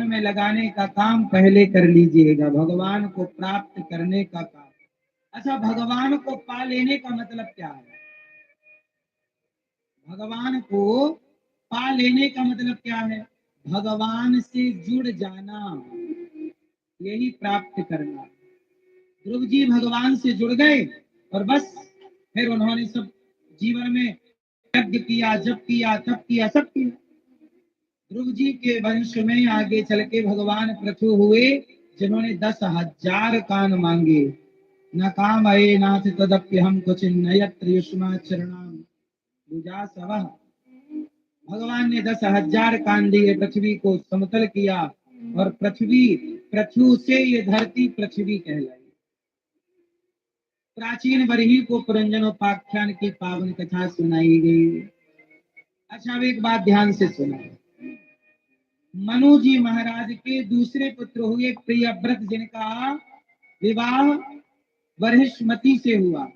में लगाने का काम पहले कर लीजिएगा, भगवान को प्राप्त करने का काम। अच्छा, भगवान को पा लेने का मतलब क्या है? भगवान को पा लेने का मतलब क्या है? भगवान से जुड़ जाना, यही प्राप्त करना। ध्रुव जी भगवान से जुड़ गए और बस फिर उन्होंने सब जीवन में यज्ञ किया, जप किया, तप किया, सब किया। ध्रुव जी के वंश में आगे चल के भगवान पृथु हुए, जिन्होंने 10,000 कान मांगे। न काम आए नाथ तदप्य हम कुछ नयत्र युष्मा चरणाम भुजा सवह। भगवान ने 10,000 कान दिए, पृथ्वी को समतल किया और पृथु से ये धरती पृथ्वी कहलाई। प्राचीन बरही को पुरंजनोपाख्यान की पावन कथा सुनाई गई। अच्छा, अब एक बात ध्यान से सुना। मनु जी महाराज के दूसरे पुत्र हुए प्रियव्रत, जिनका विवाह बरहिष्मती से हुआ,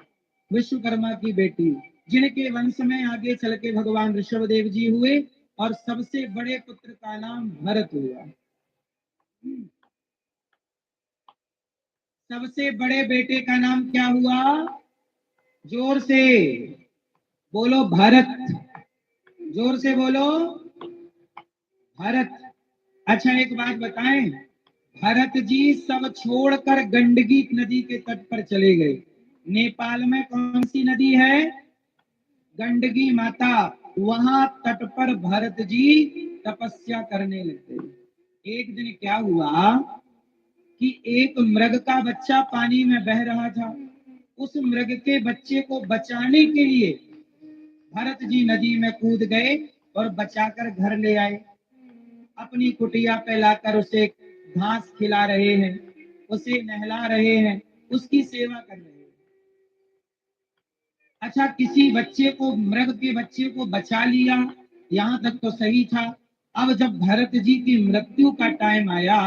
विश्वकर्मा की बेटी, जिनके वंश में आगे चल के भगवान ऋषभदेव जी हुए और सबसे बड़े पुत्र का नाम भरत हुआ। सबसे बड़े बेटे का नाम क्या हुआ? जोर से बोलो, भरत। जोर से बोलो, भरत। अच्छा, एक बात बताएं, भरत जी सब छोड़कर गंडकी नदी के तट पर चले गए। नेपाल में कौन सी नदी है? गंडकी माता। वहां तट पर भरत जी तपस्या करने लगे। एक दिन क्या हुआ कि एक मृग का बच्चा पानी में बह रहा था। उस मृग के बच्चे को बचाने के लिए भरत जी नदी में कूद गए और बचाकर घर ले आए। अपनी कुटिया पे लाकर उसे घास खिला रहे हैं, उसे नहला रहे हैं, उसकी सेवा कर रहे हैं। अच्छा, किसी बच्चे को, मृग के बच्चे को बचा लिया, यहां तक तो सही था। अब जब भरत जी की मृत्यु का टाइम आया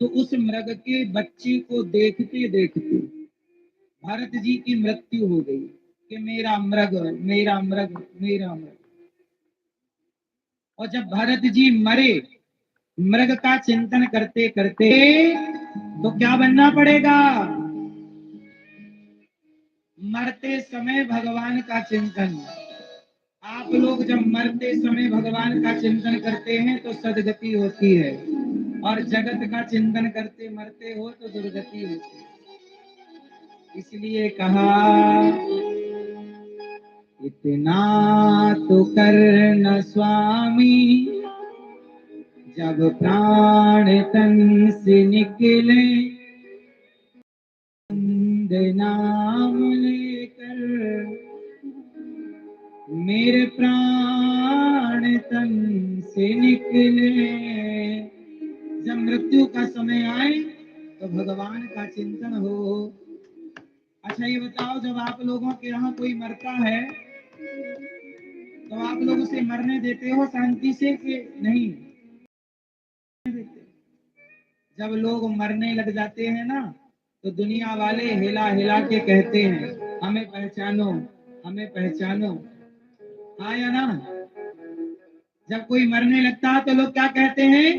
तो उस मृग के बच्चे को देखते देखते भरत जी की मृत्यु हो गई कि मेरा मृग, मेरा मृग, मेरा मृग। और जब भरत जी मरे, मृग का चिंतन करते करते, तो क्या बनना पड़ेगा? मरते समय भगवान का चिंतन। आप लोग जब मरते समय भगवान का चिंतन करते हैं तो सदगति होती है, और जगत का चिंतन करते मरते हो तो दुर्गति होती है। इसलिए कहा, इतना तो करना स्वामी, जब प्राण तन से निकले, नाम लेकर मेरे प्राण तन से निकले। जब मृत्यु का समय आए तो भगवान का चिंतन हो। अच्छा, ये बताओ, जब आप लोगों के यहाँ कोई मरता है तो आप लोग उसे मरने देते हो शांति से कि नहीं देते? जब लोग मरने लग जाते हैं ना, तो दुनिया वाले हिला हिला के कहते हैं, हमें पहचानो, हमें पहचानो। हाँ या ना? जब कोई मरने लगता है तो लोग क्या कहते हैं?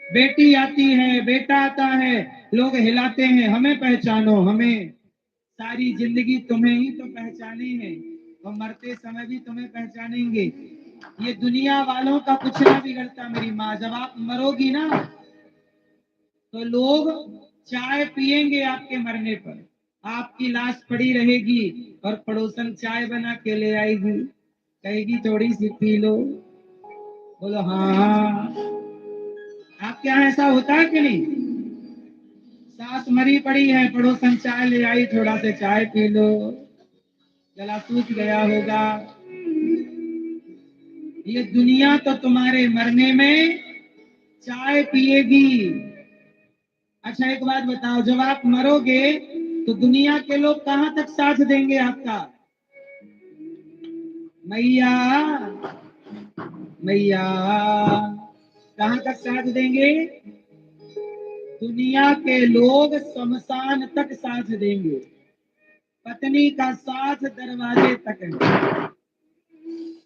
बेटी आती है, बेटा आता है, लोग हिलाते हैं, हमें पहचानो, हमें। सारी जिंदगी तुम्हें ही तो पहचाने हैं और मरते समय भी तुम्हें पहचानेंगे। ये दुनिया वालों का कुछ ना बिगड़ता मेरी माँ। जब आप मरोगी ना तो लोग चाय पिएंगे आपके मरने पर, आपकी लाश पड़ी रहेगी और पड़ोसन चाय बना के ले आएगी, कहेगी थोड़ी सी पी लो। बोलो हाँ। आपके यहाँ ऐसा होता है कि नहीं? सास मरी पड़ी है, पड़ोसन चाय ले आई, थोड़ा से चाय पी लो, गला सूख गया होगा। ये दुनिया तो तुम्हारे मरने में चाय पिएगी। अच्छा, एक बात बताओ, जब आप मरोगे तो दुनिया के लोग कहां तक साथ देंगे आपका? मैया, मैया, कहां तक साथ देंगे? दुनिया के लोग शमशान तक साथ देंगे। पत्नी का साथ दरवाजे तक है,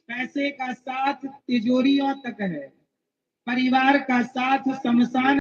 पैसे का साथ तिजोरियों तक है, परिवार का साथ शमशान